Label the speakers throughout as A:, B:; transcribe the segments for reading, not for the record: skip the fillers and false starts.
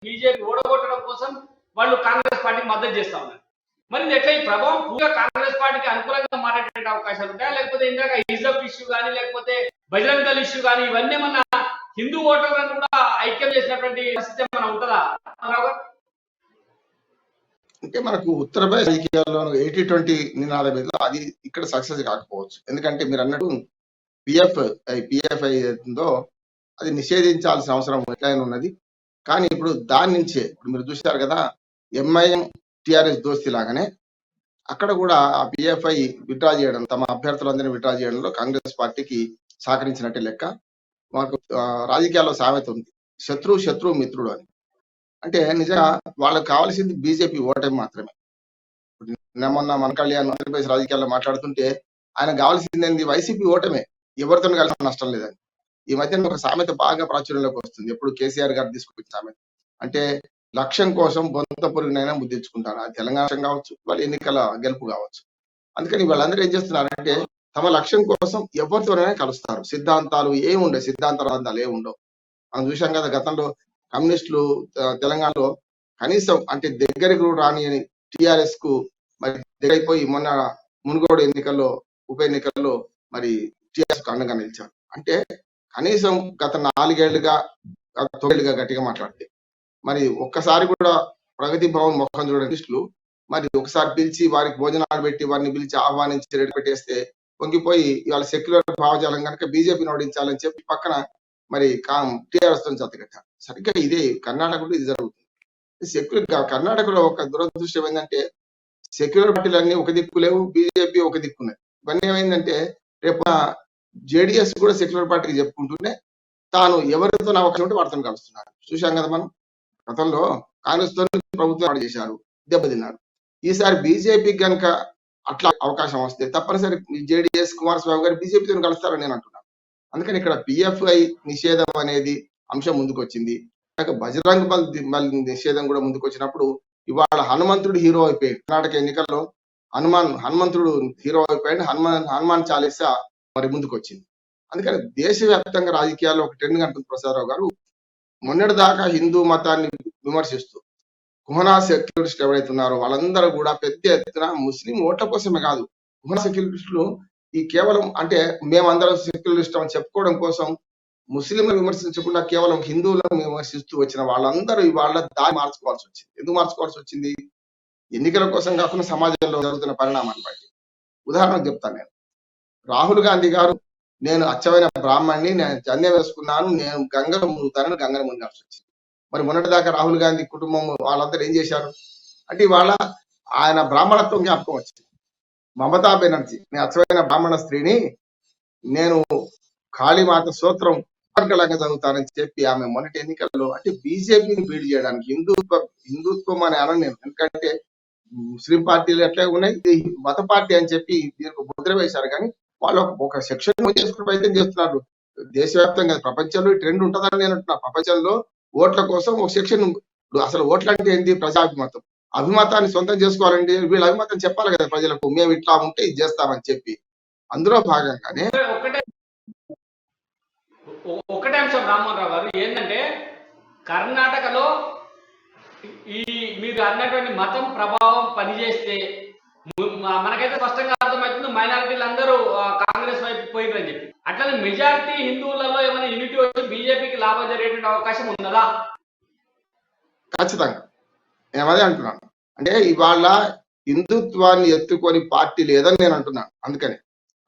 A: BJP ఓడగొట్టడం కోసం వాళ్ళు కాంగ్రెస్ పార్టీకి మద్దతు చేస్తా ఉన్నారు. మరి ఎట్లా ఈ ప్రభావం పూర్తిగా కాంగ్రెస్ పార్టీకి అనుకూలంగా మారేటువంటి అవకాశాలు ఉంటాయా, లేకపోతే ఇందాక హిజబ్ ఇష్యూ కానీ లేకపోతే బజరంగ్ దళ్ ఇష్యూ కానీ ఇవన్నీ మన హిందూ ఓటర్లను కూడా ఐక్యం చేసినటువంటి పరిస్థితి ఏమైనా ఉంటుందా?
B: అంటే మనకు ఉత్తరప్రదేశ్ రాజకీయాల్లో 80-20 నినాదం మీద అది ఇక్కడ సక్సెస్ కాకపోవచ్చు. ఎందుకంటే మీరు అన్నట్టు పిఎఫ్ఐ ఉందో అది నిషేధించాల్సిన అవసరం ఎట్లయినా ఉన్నది. కానీ ఇప్పుడు దాని నుంచే ఇప్పుడు మీరు చూశారు కదా, ఎంఐఎం టిఆర్ఎస్ దోస్తి లాగానే అక్కడ కూడా ఆ పిఎఫ్ఐ విత్డ్రా చేయడం, తమ అభ్యర్థులందరినీ విత్డ్రా చేయడంలో కాంగ్రెస్ పార్టీకి సహకరించినట్టే లెక్క. మాకు రాజకీయాల్లో సామెత ఉంది, శత్రువు మిత్రుడు అని. అంటే నిజంగా వాళ్ళకి కావాల్సింది బీజేపీ ఓటమి మాత్రమే. మొన్న మన కళ్యాణ్ ఆంధ్రప్రదేశ్ రాజకీయాల్లో మాట్లాడుతుంటే ఆయన కావాల్సింది వైసీపీ ఓటమే, ఎవరితో కలిసి నష్టం లేదని. ఈ మధ్యన ఒక సామెత బాగా ప్రాచుర్యంలోకి వస్తుంది, ఎప్పుడు కేసీఆర్ గారు తీసుకొచ్చిన సామెత. అంటే లక్ష్యం కోసం బొంత పొరుగునైనా ముద్దించుకుంటారు. అది తెలంగాణ కావచ్చు, వాళ్ళ ఎన్నికల గెలుపు కావచ్చు. అందుకని వాళ్ళందరూ ఏం చేస్తున్నారంటే తమ లక్ష్యం కోసం ఎవరితోనైనా కలుస్తారు. సిద్ధాంతాలు ఏముండవు, సిద్ధాంతాలు ఏముండవు. మనం చూసాం కదా, గతంలో కమ్యూనిస్టులు తెలంగాణలో కనీసం అంటే దగ్గరికి రాని టిఆర్ఎస్ కు మరి దగ్గరైపోయి మొన్న మునుగోడు ఎన్నికల్లో ఉప ఎన్నికల్లో మరి టిఆర్ఎస్ కు అండగా నిలిచారు. అంటే కనీసం గత 4 ఏళ్లుగా 9 ఏళ్లుగా గట్టిగా మాట్లాడితే మరి ఒక్కసారి కూడా ప్రగతి భవన్ మొక్కం చూడని మరి ఒకసారి పిలిచి వారికి భోజనాలు పెట్టి వారిని పిలిచి ఆహ్వానించి రెడీ పెట్టేస్తే పొంగిపోయి ఇవాళ సెక్యులర్ భావజాలం కనుక బీజేపీని ఓడించాలని చెప్పి పక్కన మరి టిఆర్ఎస్ తో జతకట్టారు. సరిగ్గా ఇదే కర్ణాటకలో ఇది జరుగుతుంది. సెక్యులర్ కర్ణాటకలో ఒక దురదృష్టం ఏంటంటే సెక్యులర్ పార్టీలన్నీ ఒక దిక్కు లేవు, బీజేపీ ఒక దిక్కున్నాయి. ఇవన్నీ ఏమైందంటే రేపు జేడిఎస్ కూడా సెక్యులర్ పార్టీకి చెప్పుకుంటూనే తాను ఎవరితో అవకాశం ఉంటే వారితో కలుస్తున్నారు. చూశాం కదా మనం, గతంలో కాంగ్రెస్ తో ప్రభుత్వం చేశారు, దెబ్బతిన్నారు. ఈసారి బీజేపీకి కనుక అట్లా అవకాశం వస్తే తప్పనిసరి జేడిఎస్ కుమారస్వామి గారు బీజేపీతో కలుస్తారని నేను అంటున్నాను. అందుకని ఇక్కడ పిఎఫ్ఐ నిషేధం అనేది అంశం ముందుకు వచ్చింది. బజరంగ్ బల్ నిషేధం కూడా ముందుకు వచ్చినప్పుడు ఇవాళ హనుమంతుడు హీరో అయిపోయాడు. కర్ణాటక ఎన్నికల్లో హనుమంతుడు హీరో అయిపోయాడు. హనుమాన్ చాలీసా మరి ముందుకు వచ్చింది. అందుకని దేశవ్యాప్తంగా రాజకీయాల్లో ఒక ట్రెండ్ అంటుంది ప్రసాదరావు గారు. మొన్నటి దాకా హిందూ మతాన్ని విమర్శిస్తూ కుహనా సెక్యులరిస్ట్ ఎవరైతే ఉన్నారో వాళ్ళందరూ కూడా పెద్ద ఎత్తున ముస్లిం ఓట్ల కోసమే కాదు, కుహనా సెక్యులరిస్టులు ఈ కేవలం అంటే మేమందరం సెక్యులరిస్ట్ అని చెప్పుకోవడం కోసం ముస్లింలను విమర్శించకుండా కేవలం హిందువులను విమర్శిస్తూ వచ్చిన వాళ్ళందరూ ఇవాళ దారి మార్చుకోవాల్సి వచ్చింది. ఎందుకు మార్చుకోవాల్సి వచ్చింది? ఎన్నికల కోసం కాకుండా సమాజంలో జరుగుతున్న పరిణామాన్ని బట్టి. ఉదాహరణకు చెప్తాను నేను. రాహుల్ గాంధీ గారు నేను అచ్చమైన బ్రాహ్మణ్ణి, నేను జన్య వేసుకున్నాను, నేను గంగలో మునుగుతానని గంగలో మునిగాల్సి వచ్చింది. మరి మొన్నటిదాకా రాహుల్ గాంధీ కుటుంబం వాళ్ళందరూ ఏం చేశారు అంటే ఇవాళ ఆయన బ్రాహ్మణత్వం జ్ఞాపకం వచ్చింది. మమతా బెనర్జీ, నేను అచ్చమైన బ్రాహ్మణ స్త్రీని, నేను కాళీమాత స్తోత్రం లంగా చదువుతానని చెప్పి ఆమె మొన్నటి ఎన్నికల్లో అంటే బీజేపీని బీడ్ చేయడానికి హిందుత్వం అని అనను నేను, ఎందుకంటే ముస్లిం పార్టీలు ఎట్లా ఉన్నాయి, మత పార్టీ అని చెప్పి దీనికి ముద్ర వేశారు. కానీ వాళ్ళు ఒక సెక్షన్ చేసుకుని ప్రయత్నం చేస్తున్నారు. దేశవ్యాప్తంగా ప్రపంచంలో ఈ ట్రెండ్ ఉంటుందని నేను అంటున్నా. ప్రపంచంలో ఓట్ల కోసం ఒక సెక్షన్, అసలు ఓట్లు అంటే ఏంటి? ప్రజాభిమతం. అభిమతాన్ని సొంతం చేసుకోవాలండి, వీళ్ళ అభిమతం చెప్పాలి కదా ప్రజలకు, మేము ఇట్లా ఉంటే ఇది చేస్తామని చెప్పి. అందులో భాగంగానే
A: ఒకటే అంశం రామ్మోహన్ రావు గారు ఏంటంటే కర్ణాటకలో ఈ మీరు అన్నటువంటి మతం ప్రభావం పనిచేస్తే మనకైతే స్పష్టంగా అర్థమవుతుంది మైనారిటీలు అందరూ కాంగ్రెస్ వైపు పోయిందని చెప్పి. అట్లనే మెజారిటీ హిందువులలో ఏమైనా యూనిటీ వచ్చి బీజేపీకి లాభం జరిగేటువంటి అవకాశం ఉన్నదా?
B: ఖచ్చితంగా నేను అదే అంటున్నాను. అంటే ఇవాళ హిందుత్వాన్ని ఎత్తుకొని పార్టీ లేదని నేను అంటున్నాను. అందుకని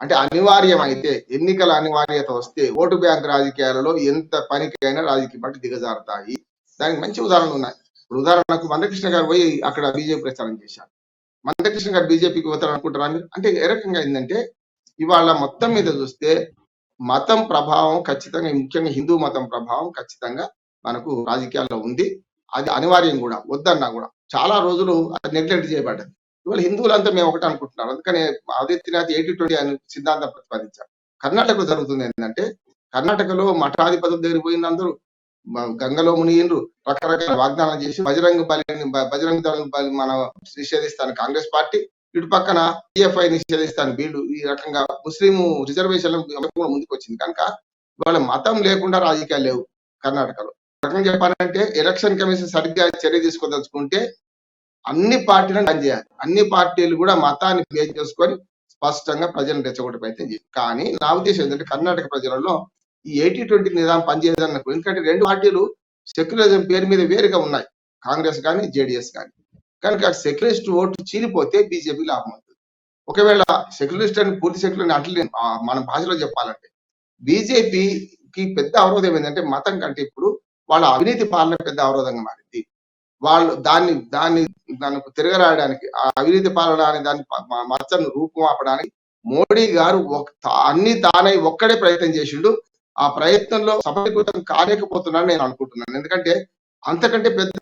B: అంటే అనివార్యం అయితే, ఎన్నికల అనివార్యత వస్తే ఓటు బ్యాంక్ రాజకీయాలలో ఎంత పనికైనా రాజకీయ పార్టీ దిగజారుతాయి. దానికి మంచి ఉదాహరణలు ఉన్నాయి. ఉదాహరణకు మందకృష్ణ గారు పోయి అక్కడ బీజేపీ ప్రచారం చేశారు. మందకృష్ణ గారు బీజేపీకి పోతారు అనుకుంటారా? అంటే ఏ రకంగా అయిందంటే ఇవాళ మొత్తం మీద చూస్తే మతం ప్రభావం ఖచ్చితంగా, ముఖ్యంగా హిందూ మతం ప్రభావం ఖచ్చితంగా మనకు రాజకీయాల్లో ఉంది. అది అనివార్యం కూడా, వద్దన్నా కూడా చాలా రోజులు అది నెగ్లెక్ట్ చేయబడ్డది. ఇవాళ హిందువులంతా మేము ఒకటి అనుకుంటున్నారు. అందుకని ఆదిత్యనాథ్ 80-20 అని సిద్ధాంతం ప్రతిపాదించారు. కర్ణాటకలో జరుగుతుంది ఏంటంటే కర్ణాటకలో మఠాధిపతుల దగ్గర పోయిన అందరూ గంగలో మునిగిండ్రు, రకరకాల వాగ్దానాలు చేసి బజరంగ దళం మన నిషేధిస్తాను కాంగ్రెస్ పార్టీ, ఇటు పక్కన పిఎఫ్ఐ నిషేధిస్తాను వీళ్ళు. ఈ రకంగా ముస్లిం రిజర్వేషన్ల ముందుకు వచ్చింది. కనుక ఇవాళ మతం లేకుండా రాజకీయాలు లేవు కర్ణాటకలో. రకంగా చెప్పాలంటే ఎలక్షన్ కమిషన్ సరిగ్గా చర్య తీసుకోదలుచుకుంటే అన్ని పార్టీలను బ్యాన్ చేయాలి. అన్ని పార్టీలు కూడా మతాన్ని బేస్ చేసుకొని స్పష్టంగా ప్రజలను రెచ్చగొట్టే ప్రయత్నం చేయాలి. కానీ నా ఉద్దేశం ఏంటంటే కర్ణాటక ప్రజలలో ఈ 80-20 నిదానం పనిచేయదని నాకు, ఎందుకంటే రెండు పార్టీలు సెక్యులరిజం పేరు మీద వేరుగా ఉన్నాయి, కాంగ్రెస్ కానీ జేడిఎస్ కానీ. కనుక సెక్యులరిస్ట్ ఓటు చీలిపోతే బీజేపీ లాభం అవుతుంది. ఒకవేళ సెక్యులరిస్ట్ అని పూర్తి సెక్యులర్ అట్లే మన భాషలో చెప్పాలంటే బీజేపీకి పెద్ద అవరోధం ఏంటంటే మతం కంటే ఇప్పుడు వాళ్ళ అవినీతి పాలన పెద్ద అవరోధంగా మారింది. వాళ్ళు దాన్ని దానికి తిరగరాయడానికి, ఆ అవినీతి పాలన అనే దాన్ని మచ్చను రూపుమాపడానికి మోడీ గారు అన్ని తానై ఒక్కడే ప్రయత్నం చేసిండు. ఆ ప్రయత్నంలో సఫలీకృతం కాలేకపోతున్నాను నేను అనుకుంటున్నాను. ఎందుకంటే అంతకంటే పెద్ద